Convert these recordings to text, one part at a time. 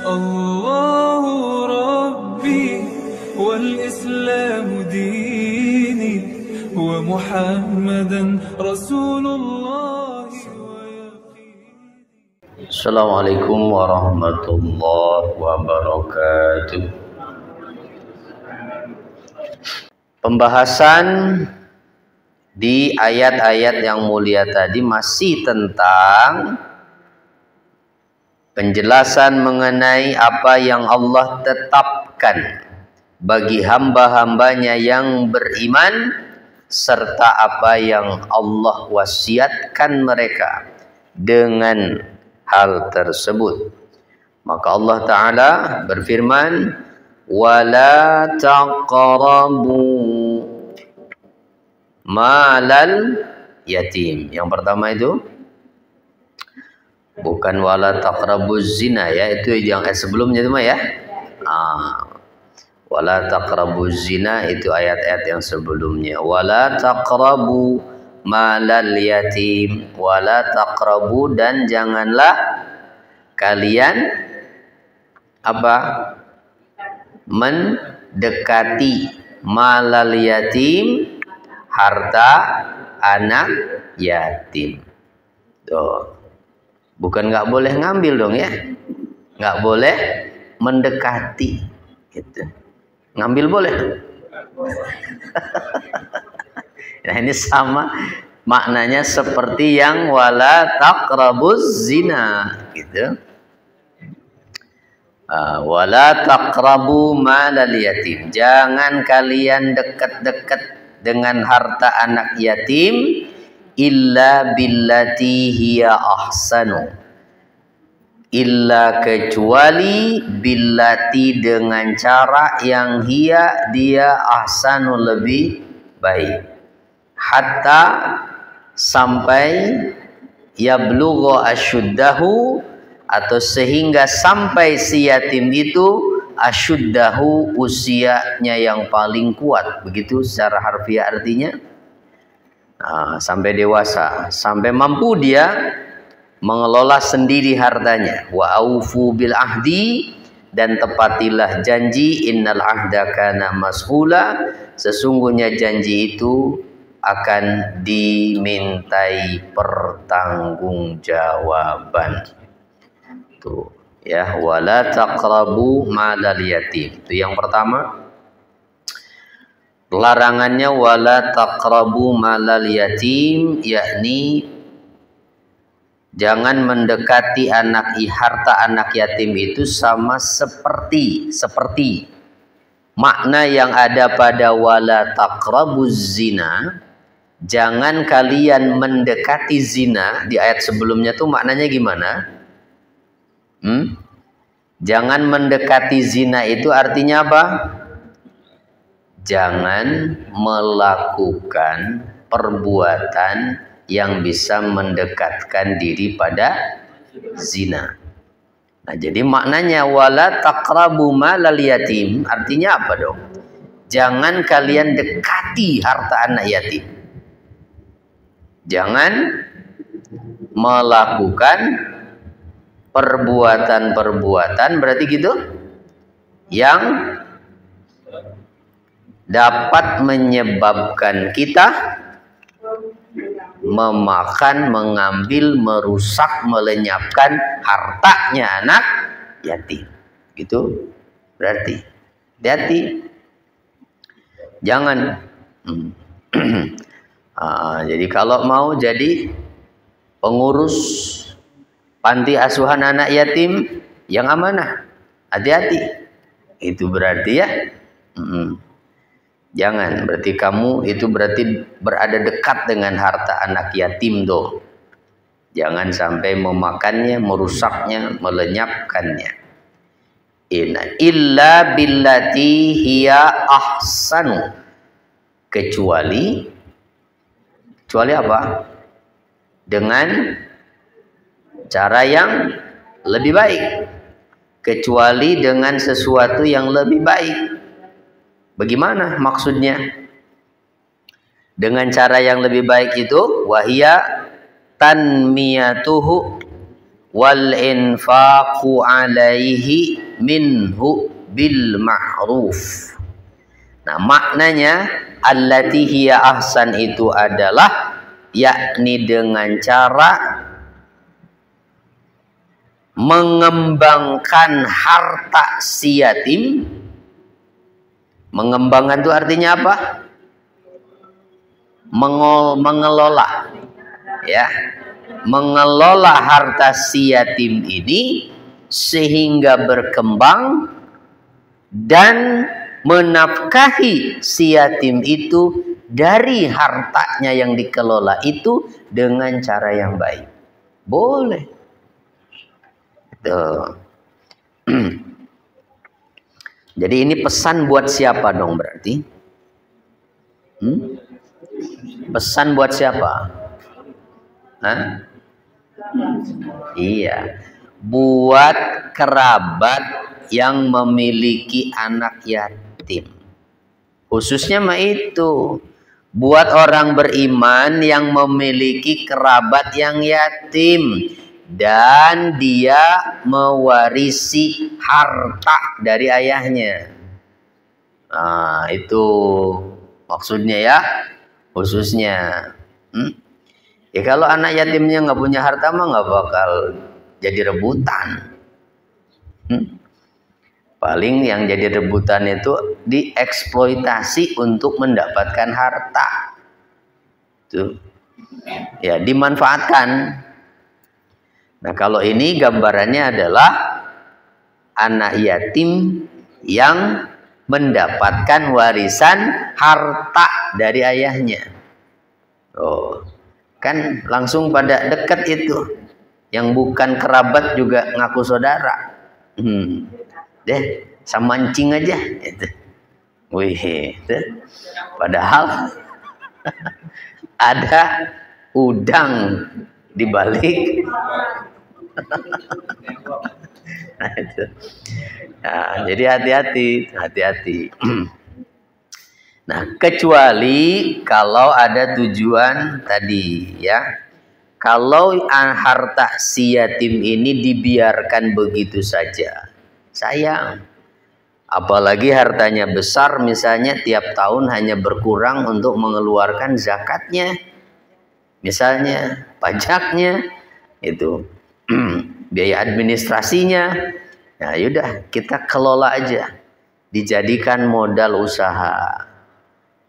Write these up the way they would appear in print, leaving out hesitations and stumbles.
الله ربي والإسلام ديني ومحمدا رسول الله ويقيني. Assalamualaikum warahmatullahi wabarakatuh. Pembahasan di ayat-ayat yang mulia tadi masih tentang penjelasan mengenai apa yang Allah tetapkan bagi hamba-hambanya yang beriman, serta apa yang Allah wasiatkan mereka dengan hal tersebut. Maka Allah Ta'ala berfirman, wala taqrabu malal yatim. Yang pertama itu bukan wala taqrabuz zina ya, itu yang ayat sebelumnya itu mah ya. Wala taqrabuz zina itu ayat-ayat yang sebelumnya. Wala taqrabu malal yatim, wala taqrabu, dan janganlah kalian apa? Mendekati malal yatim, harta anak yatim. Tuh. Bukan nggak boleh ngambil dong ya, nggak boleh mendekati gitu. Ngambil boleh. Nah ini sama maknanya seperti yang wala taqrabuz zina gitu. Wala taqrabu malal yatim, jangan kalian dekat-dekat dengan harta anak yatim, illa billati hiya ahsanu, illa kecuali billati dengan cara yang hiya dia ahsanu lebih baik, hatta sampai yablugha asyuddahu, atau sehingga sampai si yatim itu asyuddahu, usianya yang paling kuat, begitu secara harfiah artinya. Sampai dewasa, sampai mampu dia mengelola sendiri hartanya. Wa aufu bil ahdi, dan tepatilah janji, innal ahda kana mashula, sesungguhnya janji itu akan dimintai pertanggungjawaban. Tuh ya, wala taqrabu malal yatim. Itu yang pertama. Larangannya wala taqrabu malal yatim, yakni jangan mendekati harta anak yatim itu sama seperti makna yang ada pada wala taqrabuz zina. Jangan kalian mendekati zina. Di ayat sebelumnya tuh maknanya gimana? Jangan mendekati zina itu artinya apa? Jangan melakukan perbuatan yang bisa mendekatkan diri pada zina. Nah, jadi maknanya wala taqrabu malal yatim artinya apa dong? Jangan kalian dekati harta anak yatim. Jangan melakukan perbuatan-perbuatan, berarti gitu, yang dapat menyebabkan kita memakan, mengambil, merusak, melenyapkan hartanya anak yatim. Gitu berarti. Hati-hati. Jangan. Jadi kalau mau jadi pengurus panti asuhan anak yatim yang amanah, hati-hati. Itu berarti ya. Jangan, berarti kamu itu berarti berada dekat dengan harta anak yatim doh. Jangan sampai memakannya, merusaknya, melenyapkannya. Illa billati hiya ahsanu, kecuali apa? Dengan cara yang lebih baik. Kecuali dengan sesuatu yang lebih baik. Bagaimana maksudnya? Dengan cara yang lebih baik itu wahia tanmiyatuhu wal infaqu alaihi minhu bil ma'ruf. Nah, maknanya allati hiya ahsan itu adalah yakni dengan cara mengembangkan harta si yatim. Mengembangkan itu artinya apa? Mengelola, ya, mengelola harta si yatim ini sehingga berkembang dan menafkahi si yatim itu dari hartanya yang dikelola itu dengan cara yang baik. Boleh. Tuh. Jadi ini pesan buat siapa dong berarti? Pesan buat siapa? Hah? Iya. Buat kerabat yang memiliki anak yatim. Khususnya mah itu. Buat orang beriman yang memiliki kerabat yang yatim. Dan dia mewarisi harta dari ayahnya. Nah, itu maksudnya ya, khususnya. Ya kalau anak yatimnya nggak punya harta mah nggak bakal jadi rebutan. Paling yang jadi rebutan itu dieksploitasi untuk mendapatkan harta. Tuh. Ya, dimanfaatkan. Nah, kalau ini gambarannya adalah anak yatim yang mendapatkan warisan harta dari ayahnya. Oh, kan langsung pada dekat itu. Yang bukan kerabat juga ngaku saudara. Deh, sama mancing aja. Itu. Wih, itu. Padahal ada udang di balik. Nah, jadi hati-hati. Nah, kecuali kalau ada tujuan tadi ya. Kalau harta si yatim ini dibiarkan begitu saja, sayang. Apalagi hartanya besar, misalnya tiap tahun hanya berkurang untuk mengeluarkan zakatnya, misalnya pajaknya, itu biaya administrasinya. Nah, yaudah kita kelola aja, dijadikan modal usaha,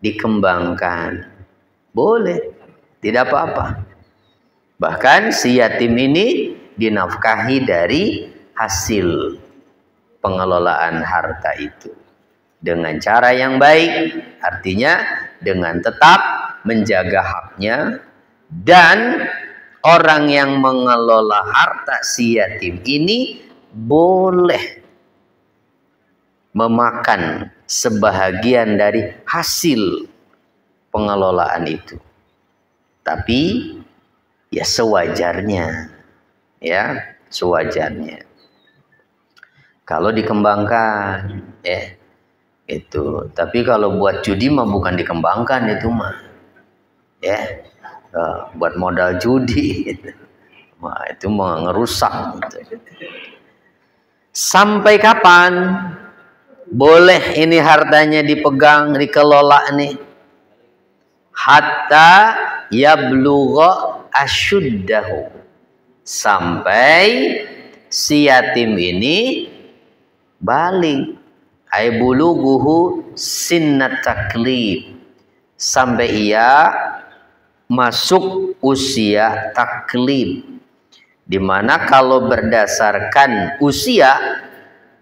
dikembangkan, boleh, tidak apa-apa. Bahkan si yatim ini dinafkahi dari hasil pengelolaan harta itu dengan cara yang baik, artinya dengan tetap menjaga haknya. Dan orang yang mengelola harta si yatim ini boleh memakan sebahagian dari hasil pengelolaan itu, tapi ya sewajarnya, ya sewajarnya. Kalau dikembangkan, itu. Tapi kalau buat judi mah bukan dikembangkan itu mah, ya. Buat modal judi, wah, itu mau ngerusak. Gitu. Sampai kapan boleh ini hartanya dipegang, dikelola nih? Hatta yablugha asyuddahu, sampai si yatim ini balik, ay bulughuhu sinnat taklif, sampai ia masuk usia taklif, dimana kalau berdasarkan usia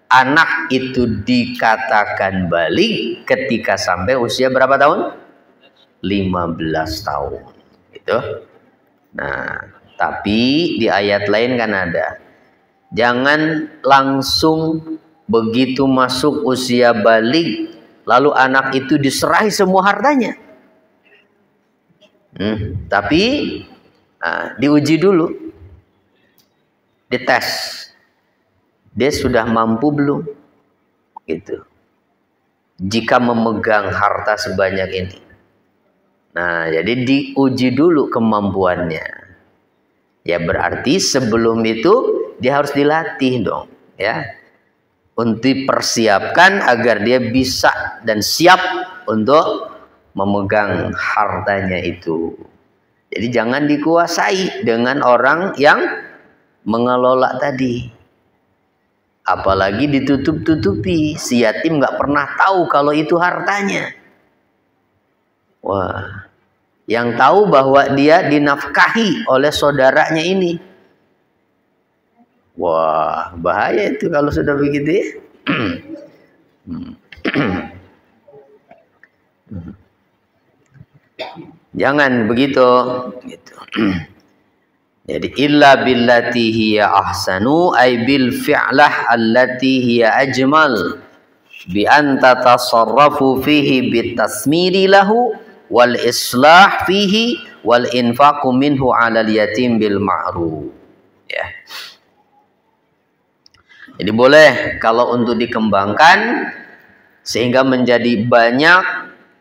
anak itu dikatakan balik ketika sampai usia berapa tahun? 15 tahun. Itu. Nah, tapi di ayat lain kan ada, jangan langsung begitu masuk usia balik lalu anak itu diserahi semua hartanya. Tapi diuji dulu, dites, dia sudah mampu belum, gitu. Jika memegang harta sebanyak ini, nah jadi diuji dulu kemampuannya. Ya berarti sebelum itu dia harus dilatih dong, ya. Untuk dipersiapkan agar dia bisa dan siap untuk memegang hartanya itu. Jadi jangan dikuasai dengan orang yang mengelola tadi. Apalagi ditutup-tutupi, si yatim nggak pernah tahu kalau itu hartanya. Wah, yang tahu bahwa dia dinafkahi oleh saudaranya ini. Wah, bahaya itu kalau sudah begitu ya. Jangan begitu. Gitu. Jadi illa billati hiya ahsanu ay bil fi'lah allati hiya ajmal bi an tatasarrafu fihi bitasmiri lahu wal islah fihi wal infaqu minhu 'alal yatim bil ma'ruf. Ya. Jadi boleh kalau untuk dikembangkan sehingga menjadi banyak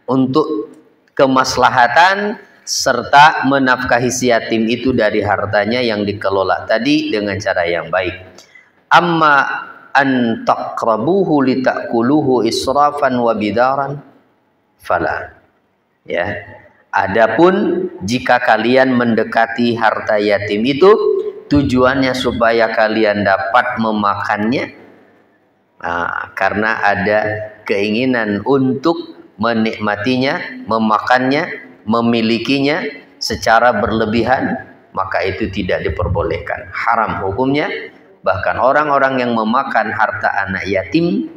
untuk kemaslahatan serta menafkahi si yatim itu dari hartanya yang dikelola tadi dengan cara yang baik. Amma an taqrabuhu litakuluhu israfan wa bidaran fala. Ya. Adapun jika kalian mendekati harta yatim itu tujuannya supaya kalian dapat memakannya, karena ada keinginan untuk menikmatinya, memakannya, memilikinya secara berlebihan, maka itu tidak diperbolehkan, haram hukumnya. Bahkan orang-orang yang memakan harta anak yatim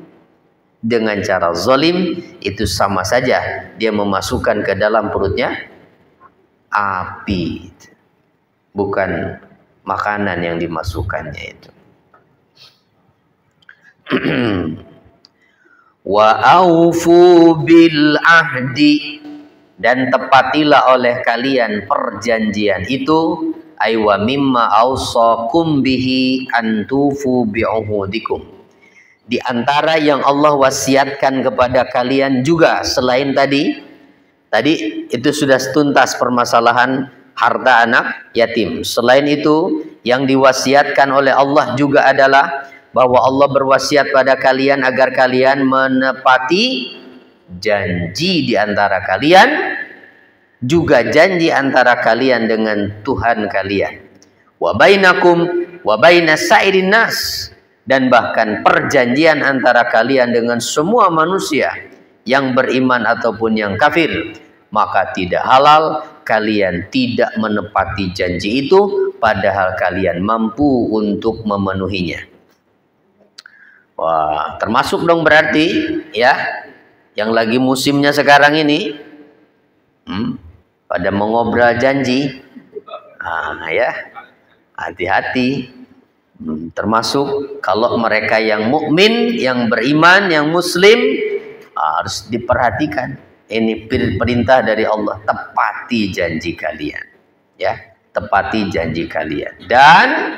dengan cara zalim itu sama saja dia memasukkan ke dalam perutnya api, bukan makanan yang dimasukkannya itu. Wa aufu bil ahdi, dan tepatilah oleh kalian perjanjian itu, ay wa mimma ausakum bihi antufu bi'uhudikum. Di antara yang Allah wasiatkan kepada kalian juga selain tadi itu sudah tuntas permasalahan harta anak yatim. Selain itu, yang diwasiatkan oleh Allah juga adalah bahwa Allah berwasiat pada kalian agar kalian menepati janji di antara kalian, juga janji antara kalian dengan Tuhan kalian. Wa bainakum wa bainas sairin nas, dan bahkan perjanjian antara kalian dengan semua manusia yang beriman ataupun yang kafir. Maka tidak halal kalian tidak menepati janji itu padahal kalian mampu untuk memenuhinya. Wah, termasuk dong berarti ya yang lagi musimnya sekarang ini pada mengobrol janji. Ya, hati-hati. Termasuk kalau mereka yang mukmin, yang beriman, yang muslim, harus diperhatikan. Ini perintah dari Allah, tepati janji kalian, ya, tepati janji kalian. Dan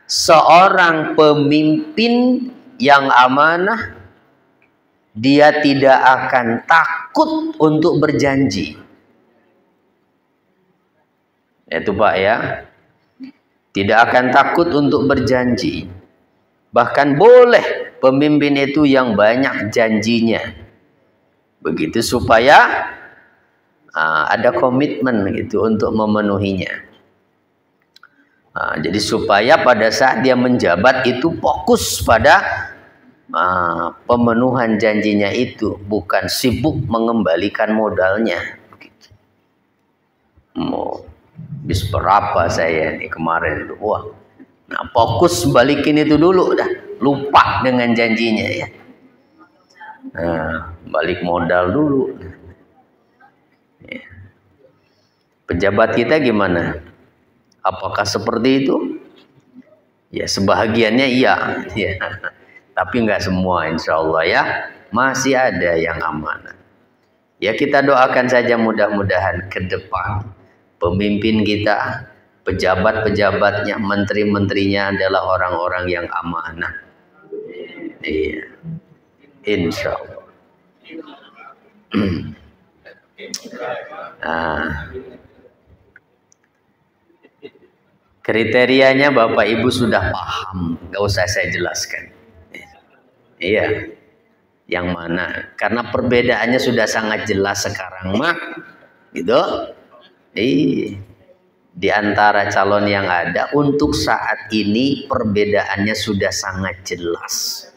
seorang pemimpin yang amanah, dia tidak akan takut untuk berjanji. Itu Pak ya, tidak akan takut untuk berjanji. Bahkan boleh pemimpin itu yang banyak janjinya. Begitu supaya ada komitmen gitu untuk memenuhinya. Jadi supaya pada saat dia menjabat itu fokus pada pemenuhan janjinya itu, bukan sibuk mengembalikan modalnya. Begitu. Bis berapa saya nih kemarin, wah, nah fokus balikin itu dulu, dah lupa dengan janjinya ya. Balik modal dulu. Pejabat kita gimana? Apakah seperti itu? Ya sebahagiannya iya, ya. Tapi nggak semua, insya Allah ya. Masih ada yang amanah. Ya kita doakan saja mudah-mudahan ke depan pemimpin kita, pejabat-pejabatnya, menteri-menterinya adalah orang-orang yang amanah. Iya. Insya Allah. Kriterianya Bapak Ibu sudah paham, nggak usah saya jelaskan. Iya, yang mana? Karena perbedaannya sudah sangat jelas sekarang mah, gitu. Di antara calon yang ada untuk saat ini perbedaannya sudah sangat jelas.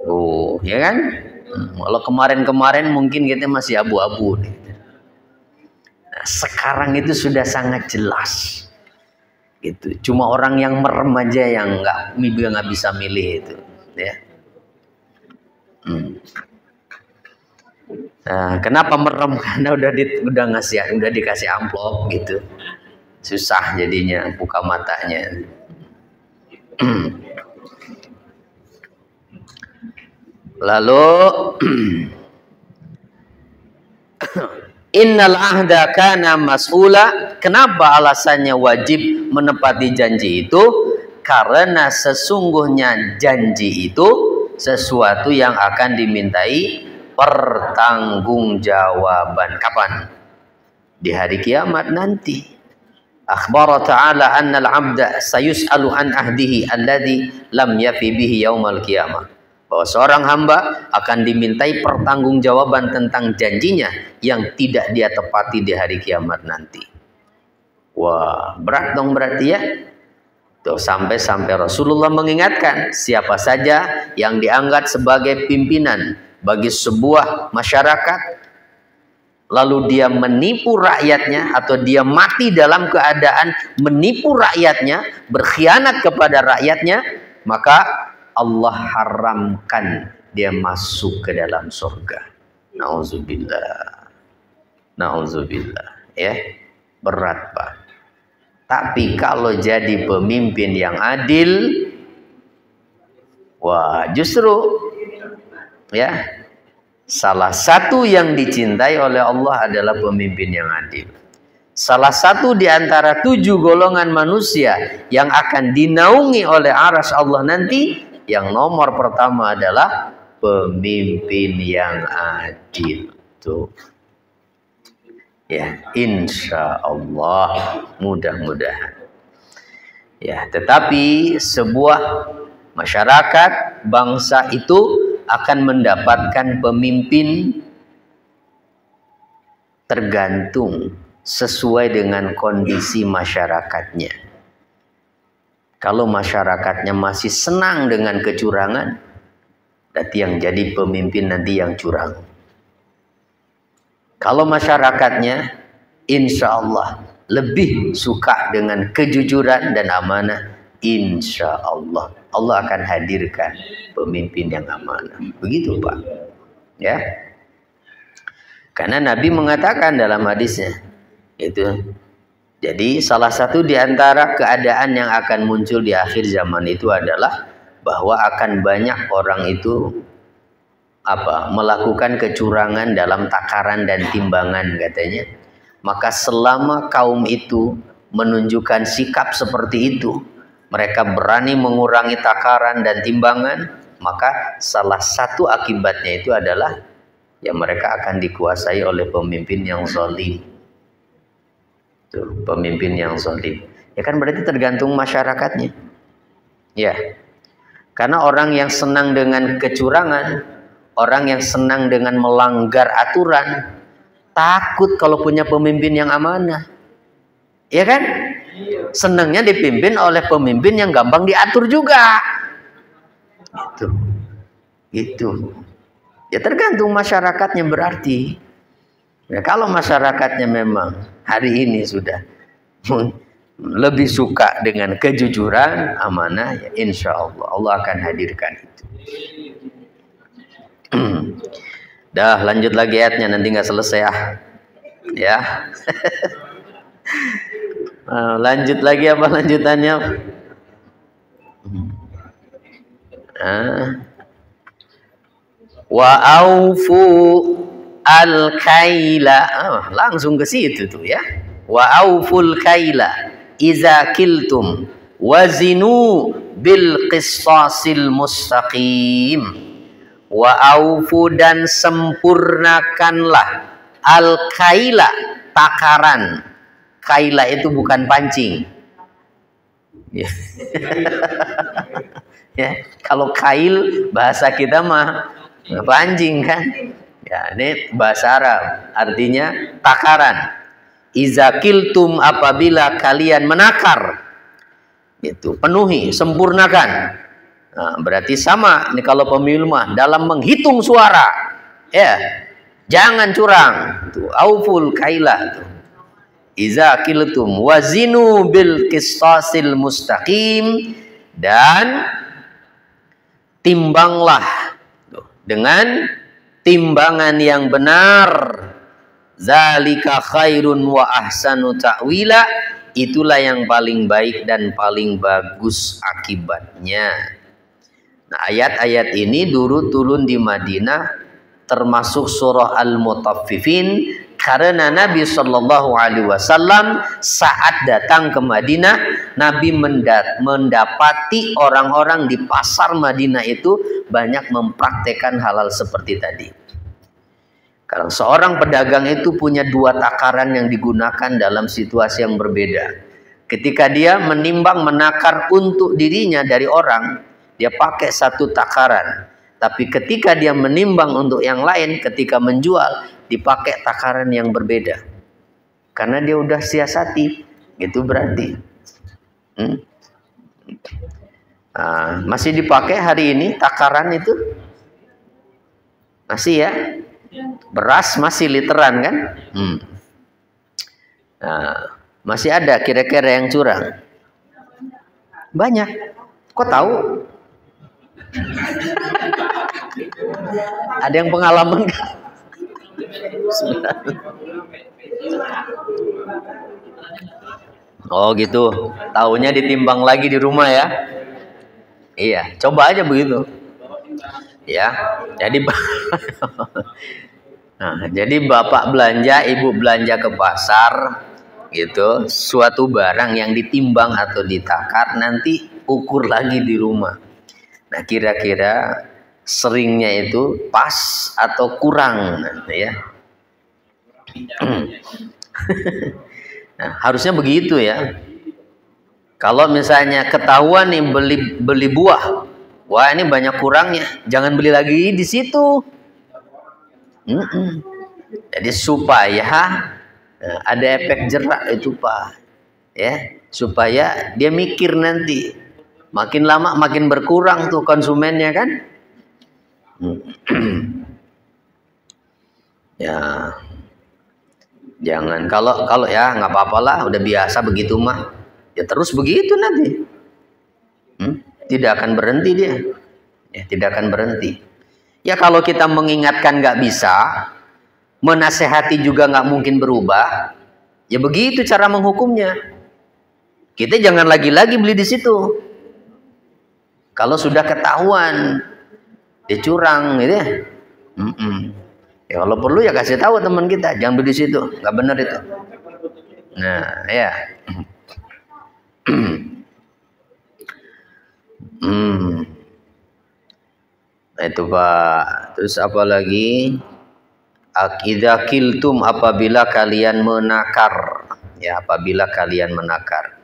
Oh, ya kan? Kalau kemarin-kemarin mungkin kita masih abu-abu. Nah, sekarang itu sudah sangat jelas. Gitu. Cuma orang yang merem aja yang nggak bisa milih itu, ya. Nah, kenapa merem? Karena udah dikasih amplop gitu, susah jadinya buka matanya. Lalu innal ahda kana mas'ula. Kenapa alasannya wajib menepati janji itu? Karena sesungguhnya janji itu sesuatu yang akan dimintai pertanggungjawaban. Kapan? Di hari kiamat nanti. Akhbara ta'ala anna al-'abda sayus'alu an ahdihi alladhi lam yafi bihi yaumal qiyamah. Bahwa seorang hamba akan dimintai pertanggungjawaban tentang janjinya yang tidak dia tepati di hari kiamat nanti. Wah, berat dong berarti ya. Tuh, sampai Rasulullah mengingatkan siapa saja yang dianggap sebagai pimpinan bagi sebuah masyarakat, lalu dia menipu rakyatnya atau dia mati dalam keadaan menipu rakyatnya, berkhianat kepada rakyatnya, maka Allah haramkan dia masuk ke dalam surga. Nauzubillah. Nauzubillah, ya. Berat, Pak. Tapi kalau jadi pemimpin yang adil, wah, justru ya, salah satu yang dicintai oleh Allah adalah pemimpin yang adil. Salah satu di antara 7 golongan manusia yang akan dinaungi oleh arsy Allah nanti, yang nomor pertama adalah pemimpin yang adil. Tuh. Ya, insya Allah, mudah-mudahan. Ya, tetapi sebuah masyarakat, bangsa itu akan mendapatkan pemimpin tergantung sesuai dengan kondisi masyarakatnya. Kalau masyarakatnya masih senang dengan kecurangan, berarti yang jadi pemimpin nanti yang curang. Kalau masyarakatnya insya Allah lebih suka dengan kejujuran dan amanah, insya Allah Allah akan hadirkan pemimpin yang amanah. Begitu, Pak. Ya. Karena Nabi mengatakan dalam hadisnya itu. Jadi salah satu di antara keadaan yang akan muncul di akhir zaman itu adalah bahwa akan banyak orang itu melakukan kecurangan dalam takaran dan timbangan katanya. Maka selama kaum itu menunjukkan sikap seperti itu, mereka berani mengurangi takaran dan timbangan, maka salah satu akibatnya itu adalah ya mereka akan dikuasai oleh pemimpin yang zalim. Pemimpin yang zalim. Ya kan berarti tergantung masyarakatnya. Ya. Karena orang yang senang dengan kecurangan, orang yang senang dengan melanggar aturan, takut kalau punya pemimpin yang amanah. Ya kan? Senangnya dipimpin oleh pemimpin yang gampang diatur juga. Gitu. Ya tergantung masyarakatnya berarti. Ya, kalau masyarakatnya memang hari ini sudah lebih suka dengan kejujuran, amanah, ya insya Allah Allah akan hadirkan itu. Dah, lanjut lagi ayatnya, nanti nggak selesai ya. Lanjut lagi apa lanjutannya? Wa aufu al-kaila, langsung ke situ tuh ya. Wa auful kaila iza kiltum wazinu bil qisasil mustaqim. Wa aufu, dan sempurnakanlah al-kaila, takaran. Kaila itu bukan pancing. Ya. Ya, kalau kail bahasa kita mah anjing kan. Ya, ini bahasa Arab artinya takaran. Iza kiltum, apabila kalian menakar, itu penuhi, sempurnakan. Nah, berarti sama nih kalau pemilu mah dalam menghitung suara, ya jangan curang. Itu auful kaila. Iza kiltum wazinu bil qisasil mustaqim, dan timbanglah dengan timbangan yang benar. Zalika khairun wa ahsanu ta'wila, itulah yang paling baik dan paling bagus akibatnya. Nah, ayat-ayat ini dulu turun di Madinah, termasuk surah Al-Mutaffifin, karena Nabi Shallallahu Alaihi Wasallam saat datang ke Madinah, Nabi mendapati orang-orang di pasar Madinah itu banyak mempraktekkan hal-hal seperti tadi. Karena seorang pedagang itu punya dua takaran yang digunakan dalam situasi yang berbeda. Ketika dia menimbang menakar untuk dirinya dari orang, dia pakai satu takaran. Tapi ketika dia menimbang untuk yang lain, ketika menjual, dipakai takaran yang berbeda. Karena dia udah siasati, gitu berarti. Nah, masih dipakai hari ini takaran itu? Masih ya? Beras masih literan kan? Nah, masih ada kira-kira yang curang? Banyak. Kok tahu? Ada yang pengalaman kan? Oh gitu. Taunya ditimbang lagi di rumah ya? Iya, coba aja begitu. Ya, jadi nah, jadi bapak belanja, ibu belanja ke pasar, gitu, suatu barang yang ditimbang atau ditakar, nanti ukur lagi di rumah. Nah, kira-kira seringnya itu pas atau kurang, ya. Nah, harusnya begitu ya. Kalau misalnya ketahuan nih beli buah, wah ini banyak kurangnya, jangan beli lagi di situ. Jadi supaya ada efek jerak itu Pak, ya, supaya dia mikir nanti, makin lama makin berkurang tuh konsumennya kan. Ya, jangan kalau ya nggak apa-apalah, udah biasa begitu mah. Ya terus begitu nanti, tidak akan berhenti dia, ya tidak akan berhenti. Ya kalau kita mengingatkan nggak bisa, menasehati juga nggak mungkin berubah, ya begitu cara menghukumnya. Kita jangan lagi-lagi beli di situ. Kalau sudah ketahuan dia curang, gitu ya. Ya kalau perlu ya kasih tahu teman kita, jangan beli di situ, nggak benar itu. Nah ya. Itu Pak. Terus apa lagi? Idza kiltum, apabila kalian menakar, ya apabila kalian menakar.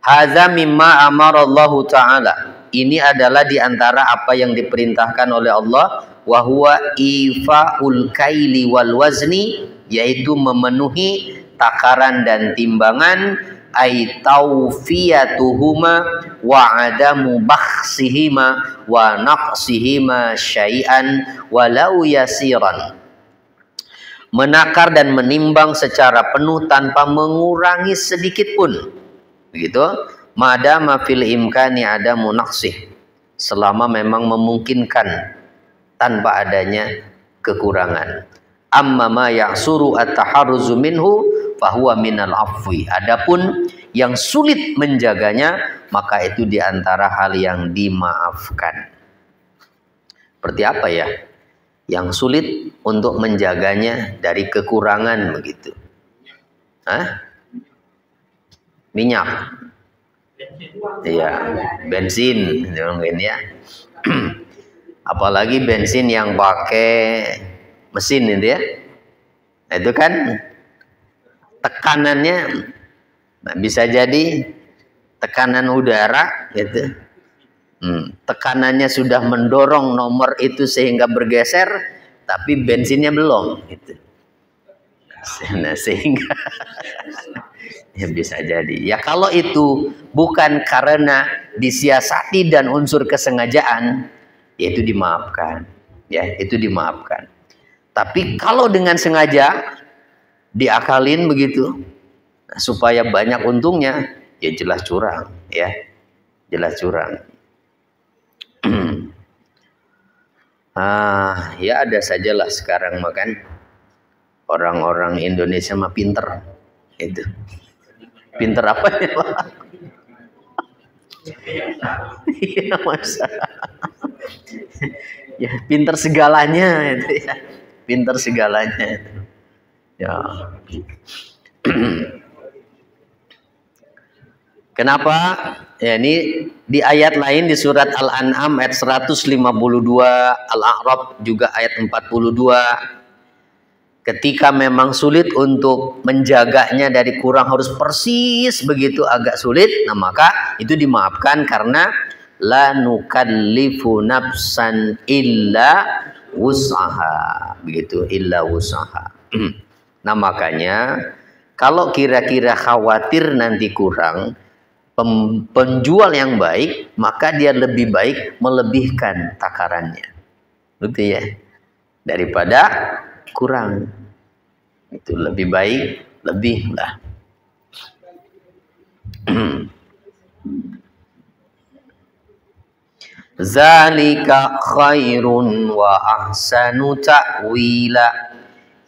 Hadza mimma amarallahu ta'ala. Ini adalah di antara apa yang diperintahkan oleh Allah, wa huwa ifaul kaili wal wazni, yaitu memenuhi takaran dan timbangan, ay tawfiyatuhuma wa adamu bakhsihima wa naqsihima syai'an walau yasiran. Menakar dan menimbang secara penuh tanpa mengurangi sedikit pun, begitu. Madama fil imkani adamu naqsih, selama memang memungkinkan tanpa adanya kekurangan. Amma ma ya'suru at-taharruzu minhu fahuwa minal afwi. Adapun yang sulit menjaganya, maka itu diantara hal yang dimaafkan. Seperti apa ya? Yang sulit untuk menjaganya dari kekurangan begitu. Minyak. Iya, bensin mungkin ya. Apalagi bensin yang pakai mesin itu ya. Itu kan tekanannya bisa jadi tekanan udara gitu. Tekanannya sudah mendorong nomor itu sehingga bergeser, tapi bensinnya belum gitu. Nah, sehingga ya bisa jadi. Ya kalau itu bukan karena disiasati dan unsur kesengajaan, ya itu dimaafkan. Ya, itu dimaafkan. Tapi kalau dengan sengaja diakalin begitu, supaya banyak untungnya, ya jelas curang, ya. Jelas curang. Ya ada sajalah sekarang makan orang-orang Indonesia mah pinter itu. Pinter apa ya, Pak? Iya, masa. Ya, pinter segalanya itu ya. Pinter segalanya itu. Ya. Kenapa? Ya, ini di ayat lain di surat Al-An'am ayat 152, Al-A'raf juga ayat 42. Ketika memang sulit untuk menjaganya dari kurang harus persis begitu agak sulit, nah maka itu dimaafkan karena la nukallifu nafsan illa wus'aha, begitu, illa wus'aha. Nah makanya kalau kira-kira khawatir nanti kurang penjual yang baik, maka dia lebih baik melebihkan takarannya, betul ya, daripada kurang. Itu lebih baik lebih lah. Zalika khairun wa ahsanu ta'wila.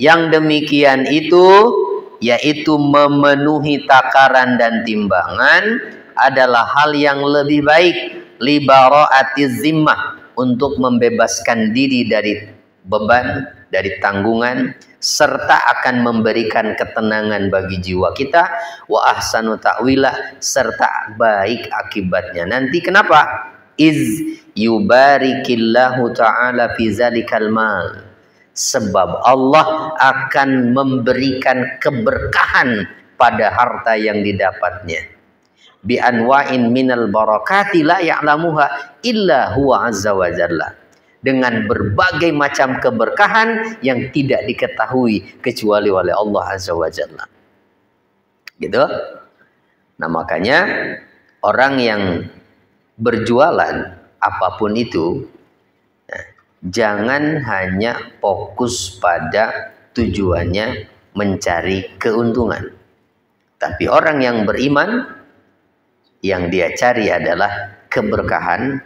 Yang demikian itu yaitu memenuhi takaran dan timbangan adalah hal yang lebih baik, li bara'atiz zimmah, untuk membebaskan diri dari beban, dari tanggungan, serta akan memberikan ketenangan bagi jiwa kita, wa ahsanu ta'wila, serta baik akibatnya nanti. Kenapa? Iz yubarikillahu ta'ala fi zalikal mal, sebab Allah akan memberikan keberkahan pada harta yang didapatnya, bi anwa'in minal barakati la ya'lamuha illa huwa azza wa jalla, dengan berbagai macam keberkahan yang tidak diketahui kecuali oleh Allah azza wa jalla. Gitu. Nah, makanya orang yang berjualan apapun itu, jangan hanya fokus pada tujuannya mencari keuntungan. Tapi orang yang beriman, yang dia cari adalah keberkahan,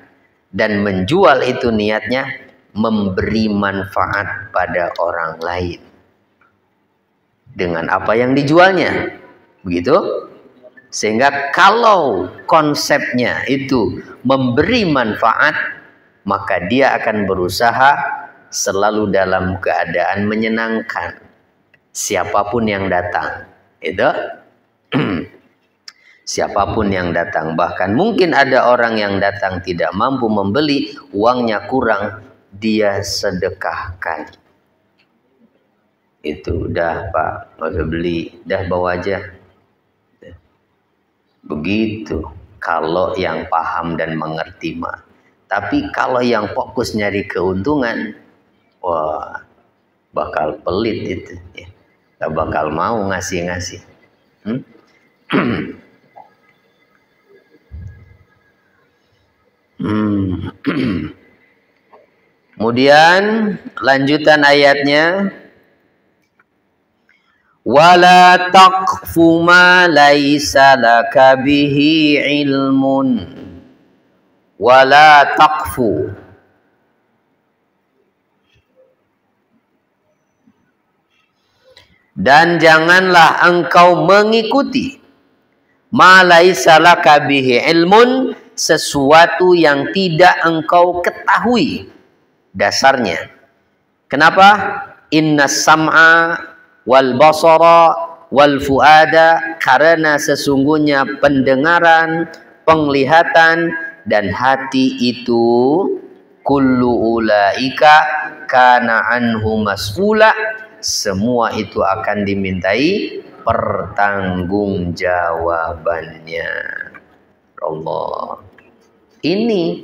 dan menjual itu niatnya memberi manfaat pada orang lain dengan apa yang dijualnya. Begitu? Sehingga kalau konsepnya itu memberi manfaat, maka dia akan berusaha selalu dalam keadaan menyenangkan siapapun yang datang. Itu siapapun yang datang. Bahkan mungkin ada orang yang datang tidak mampu membeli, uangnya kurang, dia sedekahkan. Itu udah Pak, nggak usah beli, dah bawa aja. Begitu kalau yang paham dan mengerti mah. Tapi kalau yang fokus nyari keuntungan, wah, bakal pelit itu ya. Gak bakal mau ngasih-ngasih. Kemudian lanjutan ayatnya, wala taqfu ma laisa laka bihi ilmun, wala taqfu, dan janganlah engkau mengikuti ma laisa laka bihi ilmun, sesuatu yang tidak engkau ketahui dasarnya. Kenapa? Inna sam'a wal basara wal fuada, karena sesungguhnya pendengaran, penglihatan, dan hati itu kullu ulaika kana anhu mas'ula, semua itu akan dimintai pertanggungjawabannya. Allah. Ini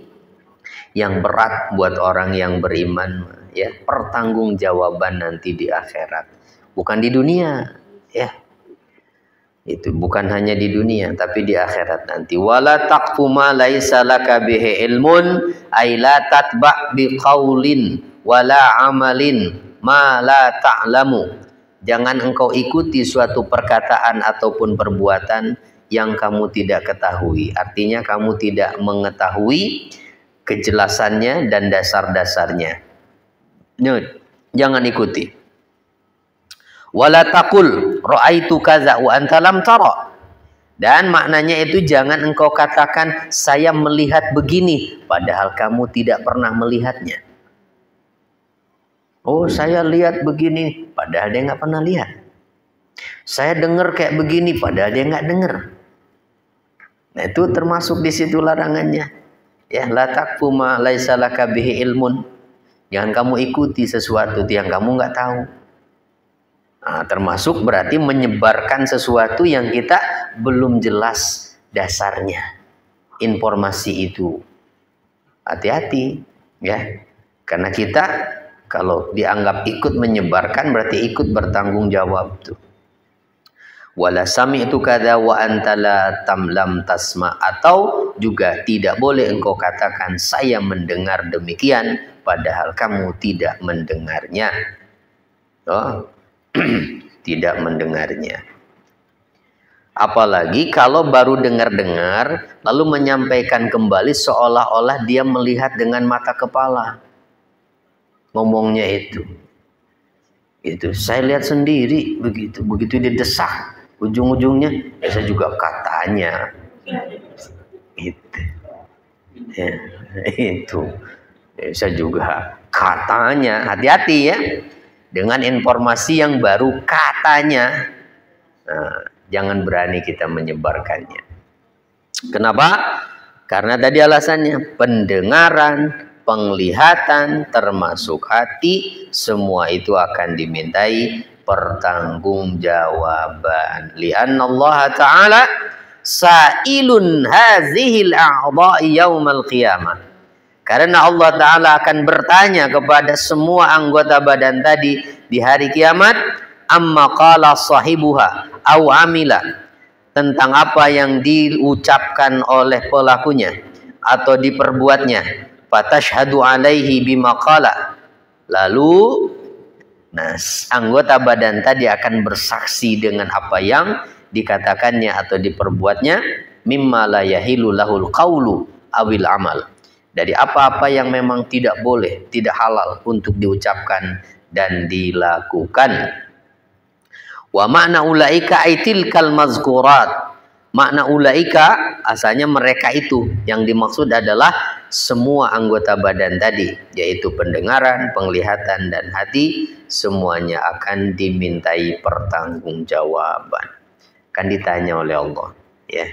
yang berat buat orang yang beriman, ya, pertanggungjawaban nanti di akhirat, bukan di dunia, ya. Itu bukan hanya di dunia tapi di akhirat nanti. Wala taqfu ma laisa laka bihi ilmun ay la tatba' biqaulin wala amalin ma la ta'lamu. Jangan engkau ikuti suatu perkataan ataupun perbuatan yang kamu tidak ketahui. Artinya kamu tidak mengetahui kejelasannya dan dasar-dasarnya. Jangan ikuti. Wala taqul ra'aitu kaza wa anta lam tara. Dan maknanya itu jangan engkau katakan saya melihat begini padahal kamu tidak pernah melihatnya. Oh, saya lihat begini padahal dia nggak pernah lihat. Saya dengar kayak begini padahal dia nggak dengar. Nah, itu termasuk di situ larangannya. Ya, la taqfu ma laisa laka bihi ilmun. Jangan kamu ikuti sesuatu yang kamu nggak tahu. Nah, termasuk berarti menyebarkan sesuatu yang kita belum jelas dasarnya. Informasi itu. Hati-hati, ya. Karena kita kalau dianggap ikut menyebarkan berarti ikut bertanggung jawab tuh. Wala sami'tu kadza wa anta la tamlam tasma, atau juga tidak boleh engkau katakan saya mendengar demikian padahal kamu tidak mendengarnya. Oh, tidak mendengarnya. Apalagi kalau baru dengar-dengar lalu menyampaikan kembali seolah-olah dia melihat dengan mata kepala. Ngomongnya itu saya lihat sendiri, begitu didesak ujung-ujungnya saya juga katanya itu saya juga katanya. Hati-hati ya dengan informasi yang baru katanya. Nah, jangan berani kita menyebarkannya. Kenapa? Karena tadi alasannya pendengaran, penglihatan termasuk hati, semua itu akan dimintai pertanggungjawaban. Lianna Allah Ta'ala sa'ilun hazihil a'dha'i yaumal qiyamah. Karena Allah Ta'ala akan bertanya kepada semua anggota badan tadi di hari kiamat, amma qala sahibuha au amila, tentang apa yang diucapkan oleh pelakunya atau diperbuatnya. Fatashhadu alaihi bima qala. Lalu anggota badan tadi akan bersaksi dengan apa yang dikatakannya atau diperbuatnya, mimma la yahilu lahul qawlu awil amal, dari apa-apa yang memang tidak boleh, tidak halal untuk diucapkan dan dilakukan. Wa makna ulaika aitilkal mazkurat. Makna ulaika asalnya mereka itu, yang dimaksud adalah semua anggota badan tadi, yaitu pendengaran, penglihatan dan hati, semuanya akan dimintai pertanggungjawaban. Kan ditanya oleh Allah, ya.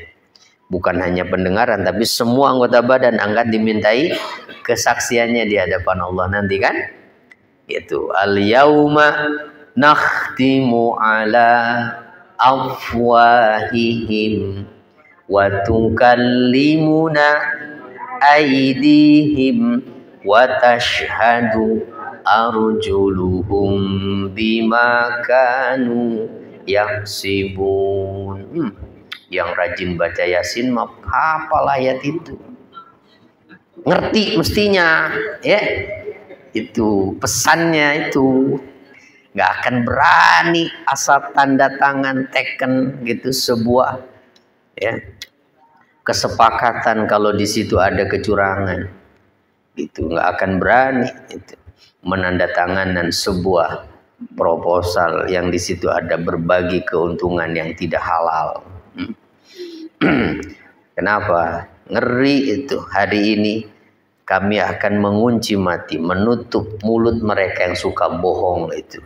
Bukan hanya pendengaran tapi semua anggota badan akan dimintai kesaksiannya di hadapan Allah nanti kan. Itu al-yauma nakhtimu ala afwahihim wa tukallimuna aydihim wa tashhadu arjuluhum bima kanu yaksibun. Yang rajin baca Yasin mah hafal ayat itu, ngerti mestinya, ya. Itu pesannya itu. Nggak akan berani asal tanda tangan teken gitu sebuah, ya, kesepakatan kalau di situ ada kecurangan, itu nggak akan berani itu menandatangan sebuah proposal yang di situ ada berbagi keuntungan yang tidak halal. Kenapa? Ngeri itu. Hari ini kami akan mengunci mati, menutup mulut mereka yang suka bohong itu.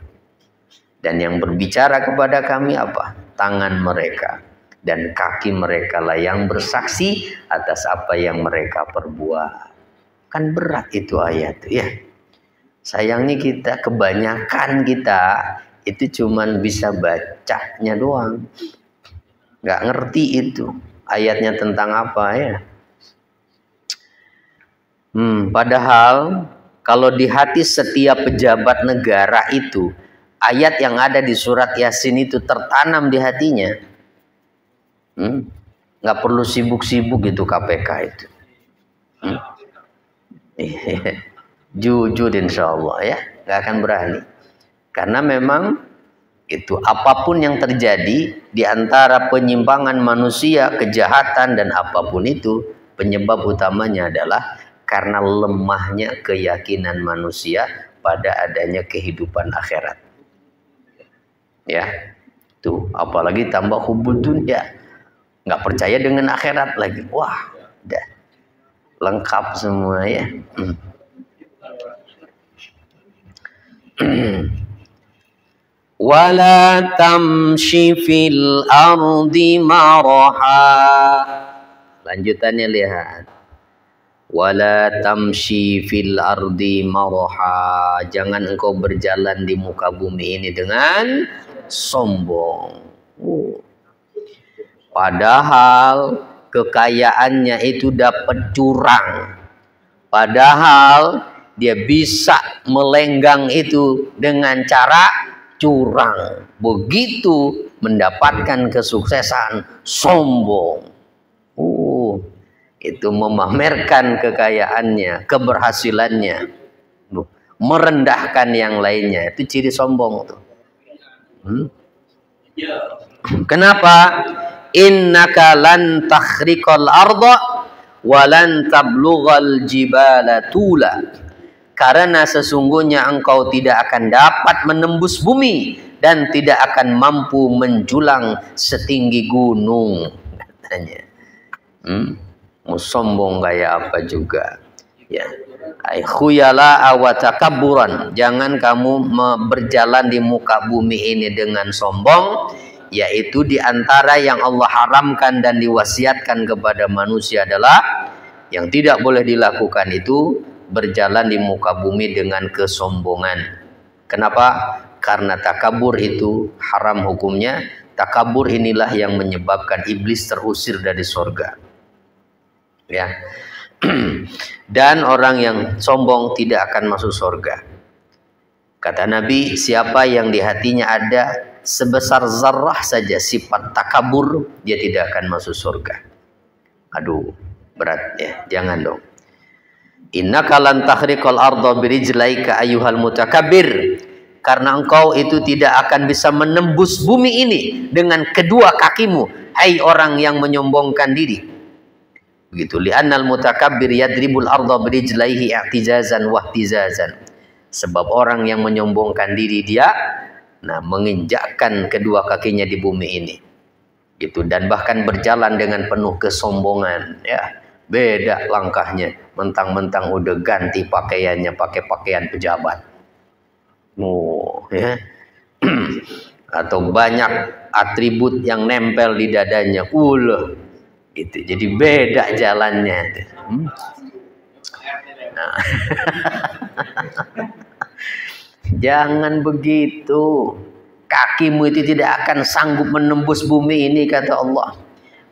Dan yang berbicara kepada kami apa? Tangan mereka dan kaki mereka lah yang bersaksi atas apa yang mereka perbuat. Kan berat itu ayat, ya. Sayangnya kebanyakan kita itu cuman bisa bacanya doang, nggak ngerti itu ayatnya tentang apa ya? Padahal kalau di hati setiap pejabat negara itu, ayat yang ada di surat Yasin itu tertanam di hatinya. Nggak perlu sibuk-sibuk gitu KPK itu. Jujur insya Allah ya, nggak akan berani. Karena memang itu apapun yang terjadi di antara penyimpangan manusia, kejahatan dan apapun itu, penyebab utamanya adalah karena lemahnya keyakinan manusia pada adanya kehidupan akhirat. Ya, tuh apalagi tambah hubud dunya, nggak percaya dengan akhirat lagi. Wah, udah lengkap semua ya. Wala tamshi fil ardi maraha. Lanjutannya lihat. Wala tamshi fil ardi maraha. Jangan engkau berjalan di muka bumi ini dengan sombong. Padahal kekayaannya itu dapat curang. Padahal dia bisa melenggang itu dengan cara curang. Begitu mendapatkan kesuksesan, sombong. Itu memamerkan kekayaannya, keberhasilannya, merendahkan yang lainnya. Itu ciri sombong tuh. Kenapa? Innaka lan takhriqal arda wa lan tablughal jibala tula. Karena sesungguhnya engkau tidak akan dapat menembus bumi dan tidak akan mampu menjulang setinggi gunung, katanya. Mau sombong kayak apa juga ya. Khuyala wa takabburan. Jangan kamu berjalan di muka bumi ini dengan sombong, yaitu di antara yang Allah haramkan dan diwasiatkan kepada manusia adalah yang tidak boleh dilakukan itu berjalan di muka bumi dengan kesombongan. Kenapa? Karena takabur itu haram hukumnya. Takabur inilah yang menyebabkan iblis terusir dari surga. Ya. Dan orang yang sombong tidak akan masuk surga. Kata Nabi, siapa yang di hatinya ada sebesar zarrah saja sifat takabur, dia tidak akan masuk surga. Aduh, berat ya, jangan dong. Innaka lan takhriqal arda birijlaika ayyuhal mutakabbir. Karena engkau itu tidak akan bisa menembus bumi ini dengan kedua kakimu, hai orang yang menyombongkan diri. Begitu. Li'annal mutakabbir yadribul arda birijlaihi i'tizazan wa ihtizazan. Sebab orang yang menyombongkan diri dia menginjakkan kedua kakinya di bumi ini. Gitu, dan bahkan berjalan dengan penuh kesombongan ya. Beda langkahnya, mentang-mentang udah ganti pakaiannya pakai pakaian pejabat. Ya. Atau banyak atribut yang nempel di dadanya. Gitu. Jadi beda jalannya. Nah. Jangan begitu. Kakimu itu tidak akan sanggup menembus bumi ini, kata Allah.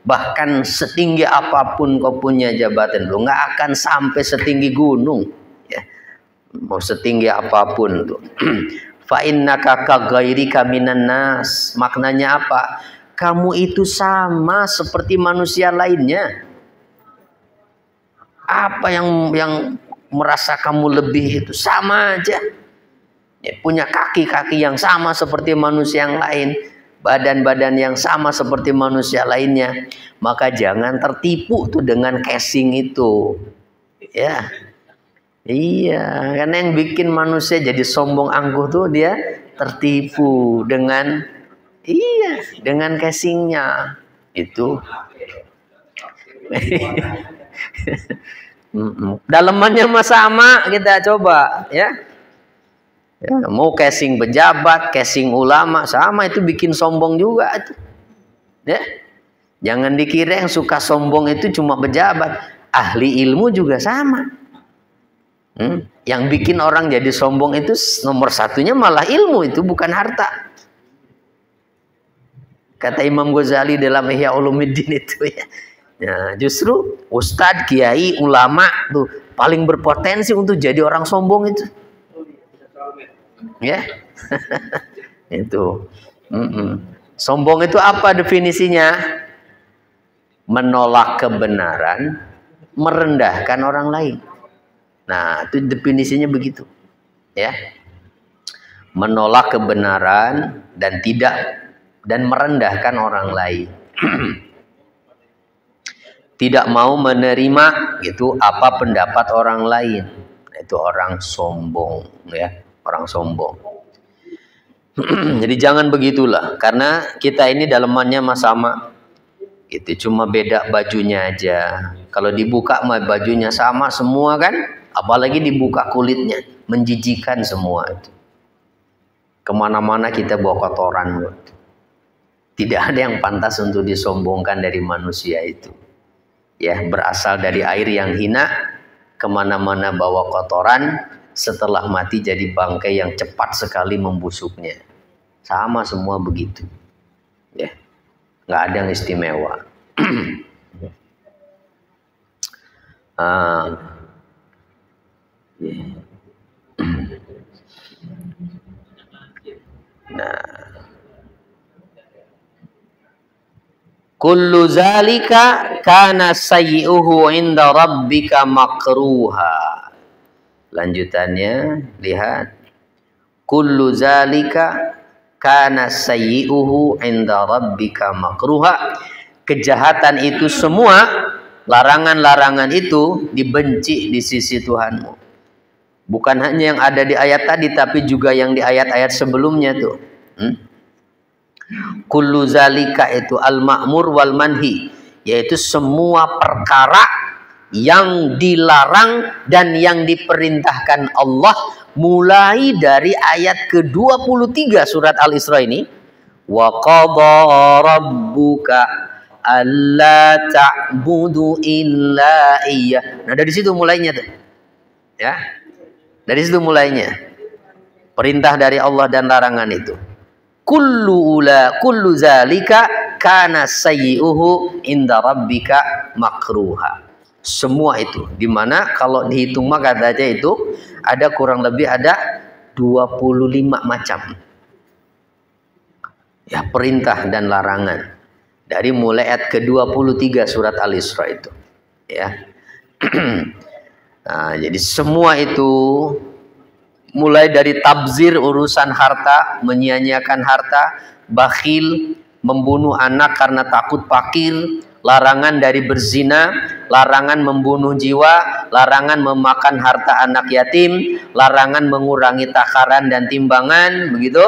Bahkan setinggi apapun kau punya jabatan, lu nggak akan sampai setinggi gunung. Ya. Mau setinggi apapun tuh. Fa innaka kaghairika minan nas. Maknanya apa? Kamu itu sama seperti manusia lainnya. Apa yang merasa kamu lebih itu sama aja. Ya, punya kaki-kaki yang sama seperti manusia yang lain, badan-badan yang sama seperti manusia lainnya. Maka jangan tertipu tuh dengan casing itu. Ya. Iya, karena yang bikin manusia jadi sombong angkuh tuh dia tertipu dengan dengan casingnya itu. Dalemannya mah sama, kita coba ya. Mau casing pejabat, casing ulama sama, itu bikin sombong juga itu. Ya. Jangan dikira yang suka sombong itu cuma pejabat, ahli ilmu juga sama. Yang bikin orang jadi sombong itu nomor satunya malah ilmu, itu bukan harta. Kata Imam Ghazali dalam Ihya Ulumuddin itu ya, Nah, justru ustadz, kiai, ulama tuh paling berpotensi untuk jadi orang sombong itu. Ya. Itu. Sombong itu apa definisinya? Menolak kebenaran, merendahkan orang lain. Nah, itu definisinya begitu. Ya. Menolak kebenaran dan merendahkan orang lain. Tidak mau menerima gitu apa pendapat orang lain. Itu orang sombong, ya, orang sombong. Jadi jangan begitulah, karena kita ini dalemannya sama. Itu cuma beda bajunya aja. Kalau dibuka mah bajunya sama semua kan, apalagi dibuka kulitnya, menjijikan semua itu. Kemana-mana kita bawa kotoran. Tidak ada yang pantas untuk disombongkan dari manusia itu. Ya, berasal dari air yang hina, kemana-mana bawa kotoran, setelah mati jadi bangkai yang cepat sekali membusuknya. Sama semua begitu. Ya, nggak ada yang istimewa. Nah, kullu zalika kana sayyi'uhu 'inda rabbika makruha. Lanjutannya, lihat. Kullu zalika kana sayyi'uhu 'inda rabbika makruha. Kejahatan itu semua, larangan-larangan itu dibenci di sisi Tuhanmu. Bukan hanya yang ada di ayat tadi, tapi juga yang di ayat-ayat sebelumnya tuh. Kullu zalika itu al-ma'mur wal manhi, yaitu semua perkara yang dilarang dan yang diperintahkan Allah, mulai dari ayat ke-23 surat Al-Isra ini. Wa qadha rabbuka alla ta'budu illa iyyah. Nah, dari situ mulainya tuh. Ya. Dari situ mulainya. Perintah dari Allah dan larangan itu. Kullu zalika kana sayyi'uhu inda rabbika makruha. Semua itu, dimana kalau dihitung maka saja itu ada kurang lebih ada 25 macam. Ya, perintah dan larangan. Dari mulai ayat ke-23 surat Al-Isra itu. Ya. Nah, jadi semua itu mulai dari tabzir urusan harta, menyia-nyiakan harta, bakhil, membunuh anak karena takut fakir, larangan dari berzina, larangan membunuh jiwa, larangan memakan harta anak yatim, larangan mengurangi takaran dan timbangan, begitu.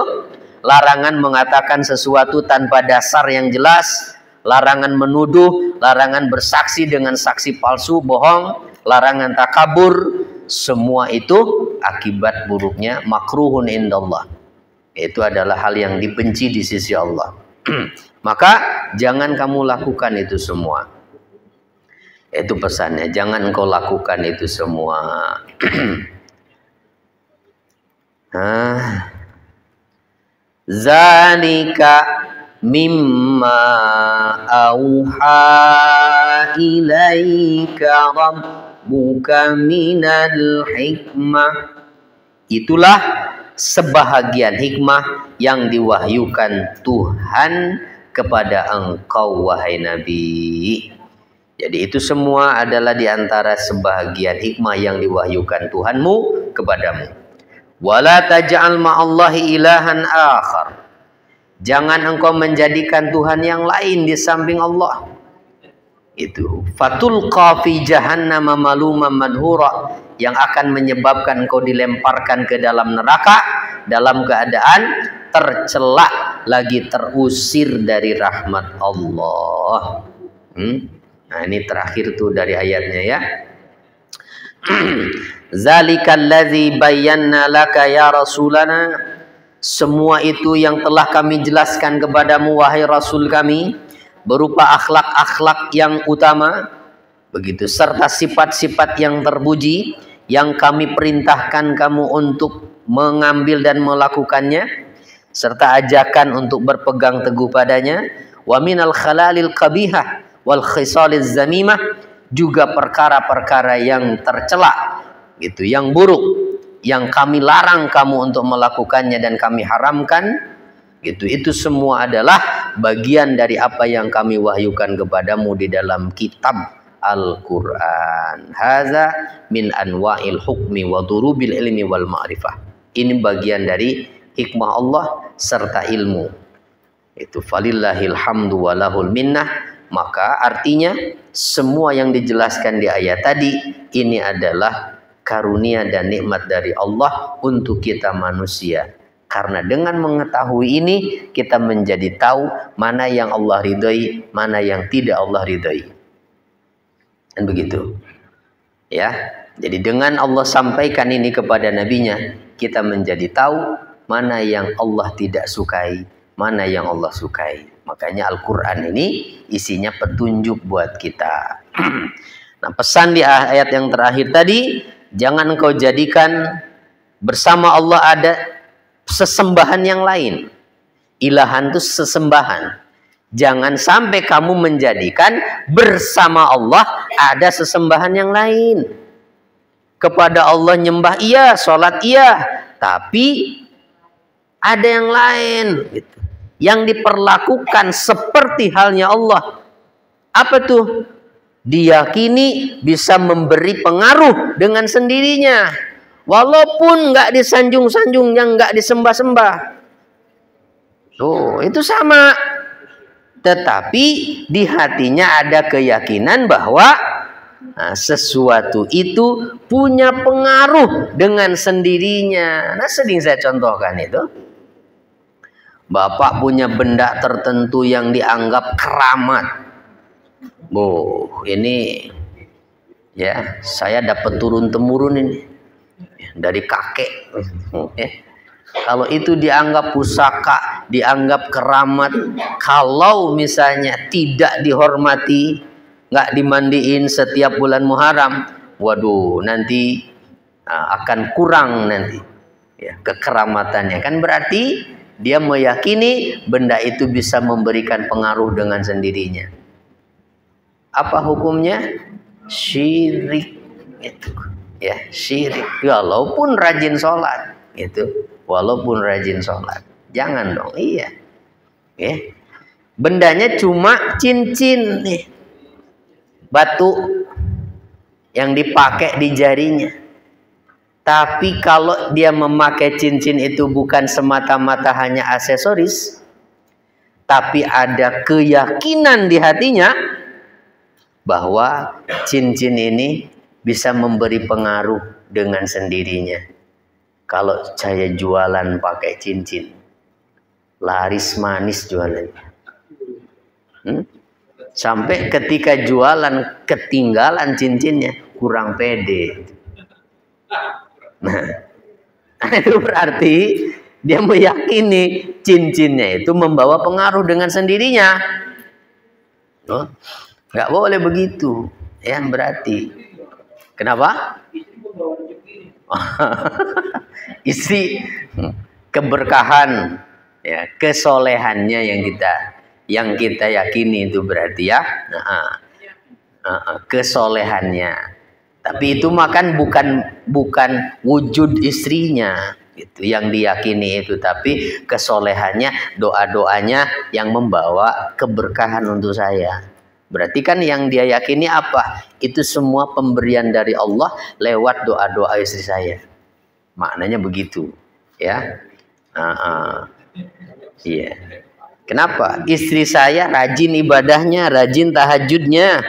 Larangan mengatakan sesuatu tanpa dasar yang jelas, larangan menuduh, larangan bersaksi dengan saksi palsu, bohong, larangan takabur. Semua itu akibat buruknya makruhun indallah. Itu adalah hal yang dibenci di sisi Allah. Maka jangan kamu lakukan itu semua. Itu pesannya, jangan engkau lakukan itu semua. Zalika mimma auha ilaika rabbuka minal hikmah. Itulah sebahagian hikmah yang diwahyukan Tuhan kepada engkau wahai Nabi. Jadi itu semua adalah diantara sebahagian hikmah yang diwahyukan Tuhanmu kepadamu. Wala taj'al ma'allahi ilahan akhar. Jangan engkau menjadikan Tuhan yang lain di samping Allah. Itu fatulqa fi jahannam maluman madhura, yang akan menyebabkan engkau dilemparkan ke dalam neraka dalam keadaan tercela lagi terusir dari rahmat Allah. Nah, ini terakhir tuh dari ayatnya ya. Zalikal ladzi bayyana laka ya rasulana. Semua itu yang telah kami jelaskan kepadamu wahai rasul kami, berupa akhlak-akhlak yang utama, begitu, serta sifat-sifat yang terpuji yang kami perintahkan kamu untuk mengambil dan melakukannya, serta ajakan untuk berpegang teguh padanya. Wa minal khalalil qabihah wal khisaliz zamimah, juga perkara-perkara yang tercela gitu, yang buruk, yang kami larang kamu untuk melakukannya dan kami haramkan gitu. Itu semua adalah bagian dari apa yang kami wahyukan kepadamu di dalam kitab Al-Quran. Hadza min anwa'il hukmi wa durubil ilmi wal ma'rifah. Ini bagian dari hikmah Allah serta ilmu. Itu falillahil hamdu walahul minnah. Maka artinya semua yang dijelaskan di ayat tadi ini adalah karunia dan nikmat dari Allah untuk kita manusia. Karena dengan mengetahui ini kita menjadi tahu mana yang Allah ridhai, mana yang tidak Allah ridhai. Dan begitu. Ya. Jadi dengan Allah sampaikan ini kepada nabinya, kita menjadi tahu mana yang Allah tidak sukai, mana yang Allah sukai. Makanya Al-Quran ini isinya petunjuk buat kita. Nah, pesan di ayat yang terakhir tadi, jangan engkau jadikan bersama Allah ada sesembahan yang lain. Ilahan itu sesembahan. Jangan sampai kamu menjadikan bersama Allah ada sesembahan yang lain. Kepada Allah nyembah iya, sholat iya, tapi ada yang lain gitu, yang diperlakukan seperti halnya Allah. Apa tuh? Diyakini bisa memberi pengaruh dengan sendirinya, walaupun nggak disanjung-sanjung, yang nggak disembah-sembah. Tuh, itu sama. Tetapi di hatinya ada keyakinan bahwa sesuatu itu punya pengaruh dengan sendirinya. Nah, sering saya contohkan itu. Bapak punya benda tertentu yang dianggap keramat. Ini ya, saya dapat turun-temurun ini dari kakek. Kalau itu dianggap pusaka, dianggap keramat, kalau misalnya tidak dihormati, nggak dimandiin setiap bulan Muharram, waduh, nanti akan kurang nanti ya kekeramatannya. Kan berarti dia meyakini benda itu bisa memberikan pengaruh dengan sendirinya. Apa hukumnya? Syirik itu. Ya, syirik. Walaupun rajin sholat, itu. Walaupun rajin sholat, jangan dong. Iya. Bendanya cuma cincin nih, batu yang dipakai di jarinya. Tapi kalau dia memakai cincin itu bukan semata-mata hanya aksesoris, tapi ada keyakinan di hatinya bahwa cincin ini bisa memberi pengaruh dengan sendirinya. Kalau saya jualan pakai cincin, laris manis jualannya. Sampai ketika jualan ketinggalan cincinnya, kurang pede. Nah, itu berarti dia meyakini cincinnya itu membawa pengaruh dengan sendirinya. Nggak boleh begitu, ya berarti. Kenapa? Isi keberkahan, ya, kesolehannya yang kita yakini itu berarti ya, kesolehannya. Tapi itu makan bukan wujud istrinya gitu yang diyakini itu, tapi kesolehannya, doa-doanya yang membawa keberkahan untuk saya. Berarti kan yang dia yakini apa? Itu semua pemberian dari Allah lewat doa-doa istri saya. Maknanya begitu, ya. Iya. Kenapa? Istri saya rajin ibadahnya, rajin tahajudnya.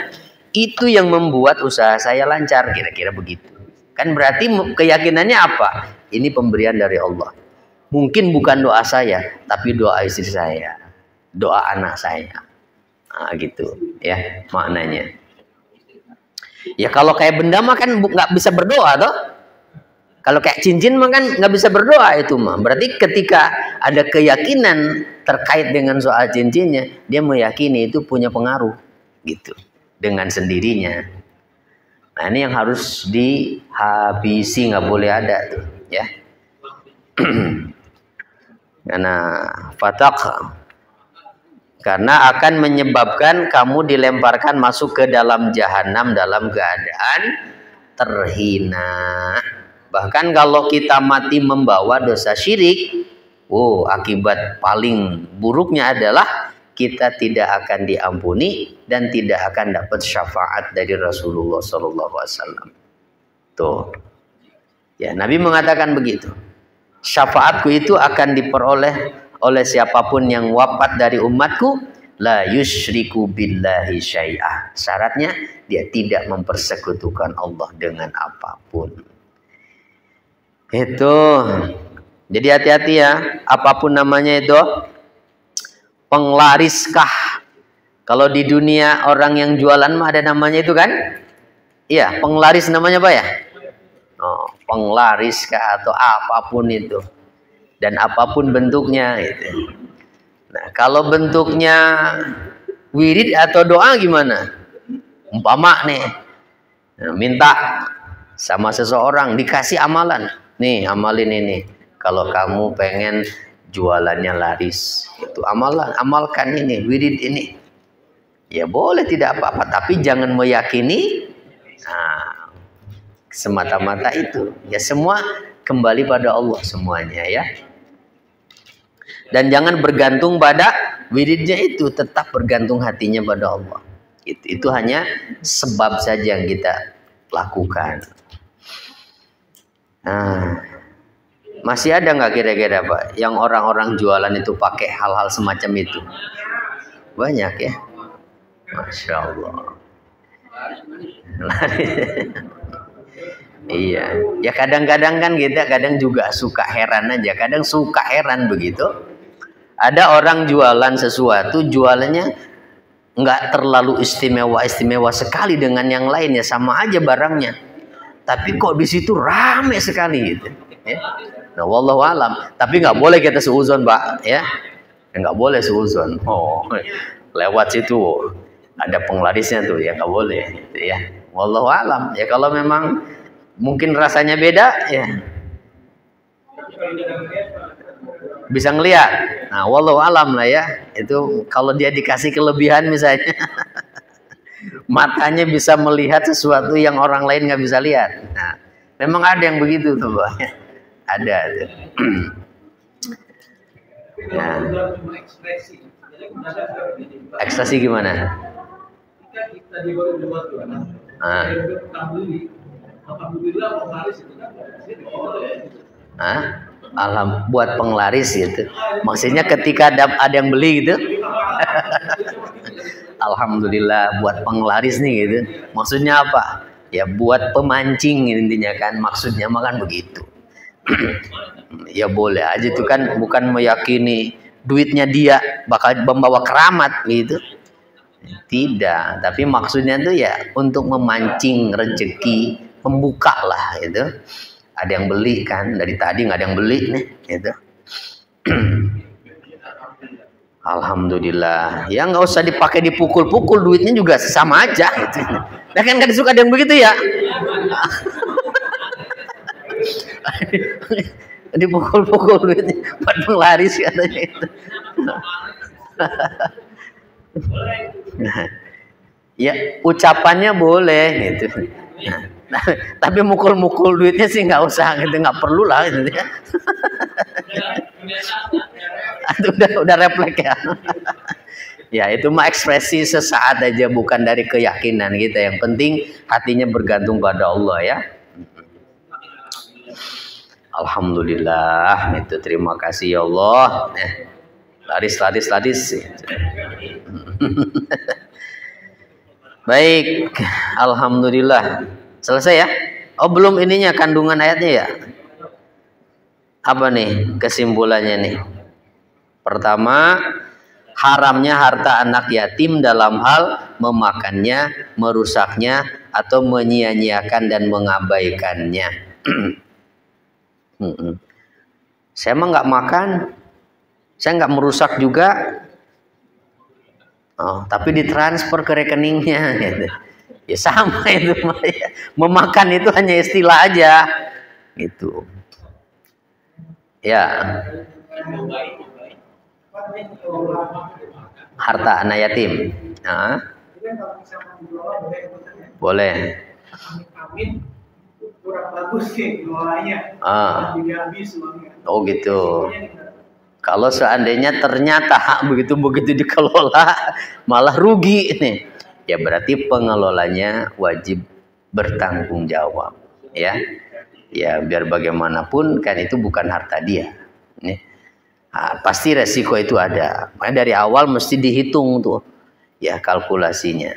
Itu yang membuat usaha saya lancar, kira-kira begitu. Kan berarti keyakinannya apa? Ini pemberian dari Allah. Mungkin bukan doa saya, tapi doa istri saya, doa anak saya. Gitu ya maknanya. Ya kalau kayak benda mah kan nggak bisa berdoa toh. Kalau kayak cincin mah kan nggak bisa berdoa itu mah. Berarti ketika ada keyakinan terkait dengan soal cincinnya, dia meyakini itu punya pengaruh gitu dengan sendirinya. Nah ini yang harus dihabisi, nggak boleh ada tuh ya. Karena fatak Karena akan menyebabkan kamu dilemparkan masuk ke dalam jahanam dalam keadaan terhina. Bahkan kalau kita mati membawa dosa syirik, akibat paling buruknya adalah kita tidak akan diampuni dan tidak akan dapat syafaat dari Rasulullah SAW. Tuh, ya Nabi mengatakan begitu. Syafaatku itu akan diperoleh oleh siapapun yang wafat dari umatku, la yusyriku billahi syai'ah. Syaratnya dia tidak mempersekutukan Allah dengan apapun. Itu. Jadi hati-hati ya, apapun namanya itu, penglariskah. Kalau di dunia orang yang jualan mah ada namanya itu kan? Iya, penglaris namanya apa ya? Penglariskah atau apapun itu. Dan apapun bentuknya gitu. Nah, kalau bentuknya wirid atau doa gimana? Umpama nih, minta sama seseorang dikasih amalan. Nih, amalin ini. Kalau kamu pengen jualannya laris, itu amalkan ini, wirid ini. Ya boleh, tidak apa-apa, tapi jangan meyakini semata-mata itu. Ya semua kembali pada Allah semuanya ya. Dan jangan bergantung pada wiridnya itu, tetap bergantung hatinya pada Allah. Itu hanya sebab saja yang kita lakukan. Nah, masih ada nggak kira-kira Pak yang orang-orang jualan itu pakai hal-hal semacam itu? Banyak ya, Masya Allah. Iya, ya kadang-kadang kan kita kadang juga suka heran aja, kadang suka heran begitu. Ada orang jualan sesuatu, jualannya nggak terlalu istimewa sekali dengan yang lain, ya sama aja barangnya. Tapi kok di situ rame sekali gitu. Ya. Nah, wallahu alam. Tapi nggak boleh kita seuzon, Pak. Ya, nggak boleh seuzon. Lewat situ ada penglarisnya tuh, ya nggak boleh. Gitu, ya, wallahu alam. Ya kalau memang mungkin rasanya beda, ya bisa ngelihat. Nah, wallahu alam lah ya. Itu kalau dia dikasih kelebihan misalnya, matanya bisa melihat sesuatu yang orang lain nggak bisa lihat. Nah, memang ada yang begitu tuh, Pak. Ada. Nah, ekstasi gimana? Buat penglaris gitu. Maksudnya ketika ada yang beli gitu. Alhamdulillah buat penglaris nih gitu. Maksudnya apa? Ya buat pemancing intinya kan. Maksudnya makan begitu. Ya boleh aja itu kan, bukan meyakini duitnya dia bakal membawa keramat gitu. Tidak, tapi maksudnya tuh ya untuk memancing rezeki, membuka lah gitu. Ada yang beli kan, dari tadi nggak ada yang beli nih gitu. Alhamdulillah, ya nggak usah dipakai dipukul-pukul, duitnya juga sama aja gitu. Nah kan kadang suka ada yang begitu ya. Dipukul-pukul duitnya buat penglaris katanya itu. Ya ucapannya boleh gitu. Nah, tapi mukul-mukul duitnya sih nggak usah gitu, nggak perlu lah gitu ya. udah refleks ya. Ya itu mah ekspresi sesaat aja, bukan dari keyakinan kita. Yang penting hatinya bergantung pada Allah ya. Alhamdulillah, itu terima kasih ya Allah. Laris. Baik, alhamdulillah. Selesai ya? Oh belum ininya, kandungan ayatnya ya? Apa nih kesimpulannya nih? Pertama, haramnya harta anak yatim dalam hal memakannya, merusaknya, atau menyia-nyiakan dan mengabaikannya. Saya mah nggak makan, saya nggak merusak juga, tapi ditransfer ke rekeningnya. Gitu. Ya sama itu, memakan itu hanya istilah aja, gitu. Ya. Harta anak yatim. Nah, boleh. Kurang bagus sih ngelolanya. Habis uangnya. Oh gitu. Kalau seandainya ternyata hak begitu dikelola malah rugi nih, ya berarti pengelolanya wajib bertanggung jawab, ya. Ya biar bagaimanapun kan itu bukan harta dia. Nih. Nah, pasti resiko itu ada. Makanya dari awal mesti dihitung tuh, ya kalkulasinya.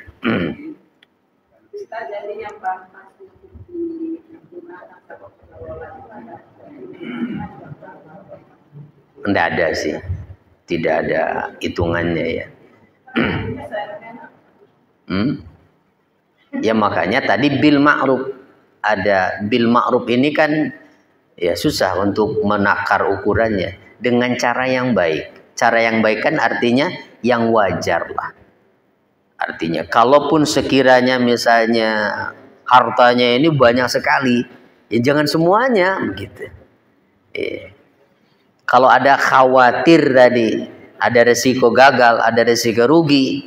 Tidak ada sih, tidak ada hitungannya ya. Ya makanya tadi bil ma'ruf, ada bil ma'ruf ini kan ya susah untuk menakar ukurannya dengan cara yang baik. Cara yang baik kan artinya yang wajar lah. Artinya kalaupun sekiranya misalnya hartanya ini banyak sekali, ya jangan semuanya begitu. Kalau ada khawatir tadi, ada resiko gagal, ada resiko rugi,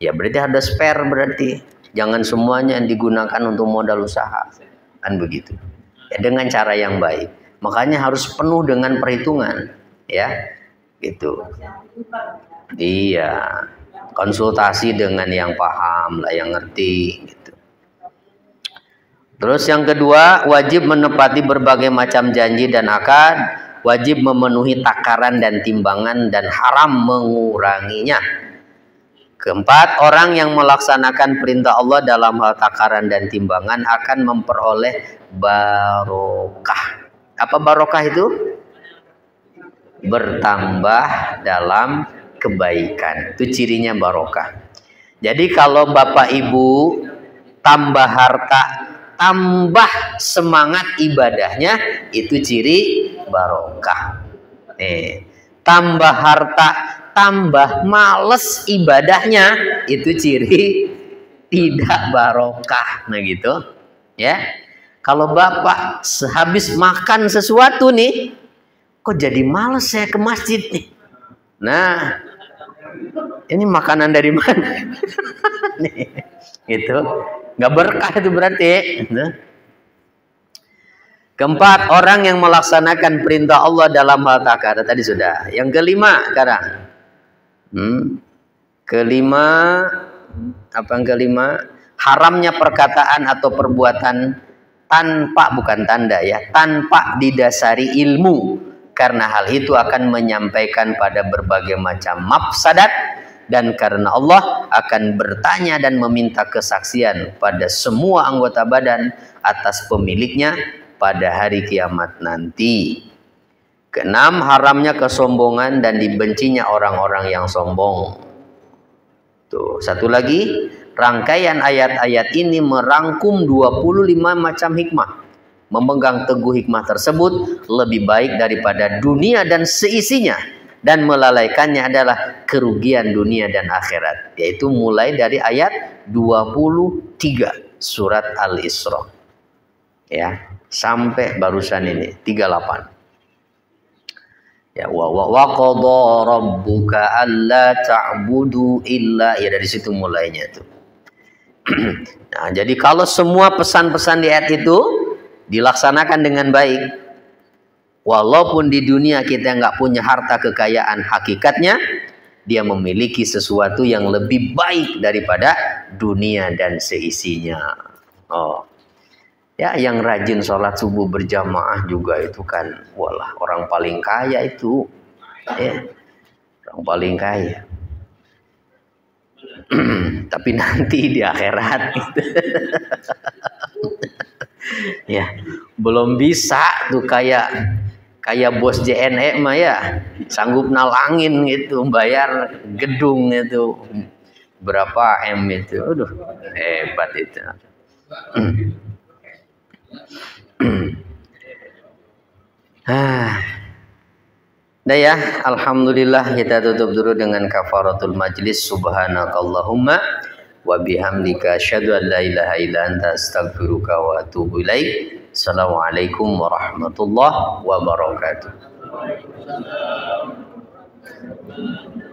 ya berarti ada spare berarti. Jangan semuanya digunakan untuk modal usaha, kan begitu. Ya dengan cara yang baik. Makanya harus penuh dengan perhitungan, ya, gitu. Iya, konsultasi dengan yang paham lah, yang ngerti, gitu. Terus yang kedua, wajib menepati berbagai macam janji dan akad. Wajib memenuhi takaran dan timbangan dan haram menguranginya. Keempat, orang yang melaksanakan perintah Allah dalam hal takaran dan timbangan akan memperoleh barokah. Apa barokah itu? Bertambah dalam kebaikan. Itu cirinya barokah. Jadi kalau Bapak Ibu tambah harta, tambah semangat ibadahnya, itu ciri barokah. Tambah harta, tambah males ibadahnya, itu ciri tidak barokah. Nah gitu, ya. Kalau Bapak sehabis makan sesuatu nih, kok jadi males saya ke masjid nih. Nah, ini makanan dari mana? Nih, gitu, nggak berkah itu berarti. Nah. Keempat, orang yang melaksanakan perintah Allah dalam hal takaran. Tadi sudah. Yang kelima sekarang. Kelima, apa yang kelima? Haramnya perkataan atau perbuatan tanpa, bukan tanda ya, tanpa didasari ilmu. Karena hal itu akan menyampaikan pada berbagai macam mafsadat. Dan karena Allah akan bertanya dan meminta kesaksian pada semua anggota badan atas pemiliknya pada hari kiamat nanti. Keenam, haramnya kesombongan dan dibencinya orang-orang yang sombong. Tuh, satu lagi, rangkaian ayat-ayat ini merangkum 25 macam hikmah. Memegang teguh hikmah tersebut lebih baik daripada dunia dan seisinya, dan melalaikannya adalah kerugian dunia dan akhirat. Yaitu mulai dari ayat 23 surat Al-Isra. Ya. Sampai barusan ini 38. Ya wa qadha rabbuka alla ta'budu illa, ya dari situ mulainya tuh. Nah, jadi kalau semua pesan-pesan di ayat itu dilaksanakan dengan baik, walaupun di dunia kita nggak punya harta kekayaan, hakikatnya dia memiliki sesuatu yang lebih baik daripada dunia dan seisinya. Oh. Ya, yang rajin sholat subuh berjamaah juga itu kan, walah orang paling kaya itu, ya, orang paling kaya. Tapi nanti di akhirat, gitu. Ya, belum bisa tuh kayak bos JNE mah ya, sanggup nalangin gitu, bayar gedung itu berapa M itu, aduh hebat itu. Dah ya, alhamdulillah kita tutup dulu dengan kafaratul majlis. Subhanakallahumma wa bihamdika asyhadu an la ilaha illa anta astaghfiruka wa atubu ilaik. Assalamualaikum warahmatullahi wabarakatuh. Alhamdulillah.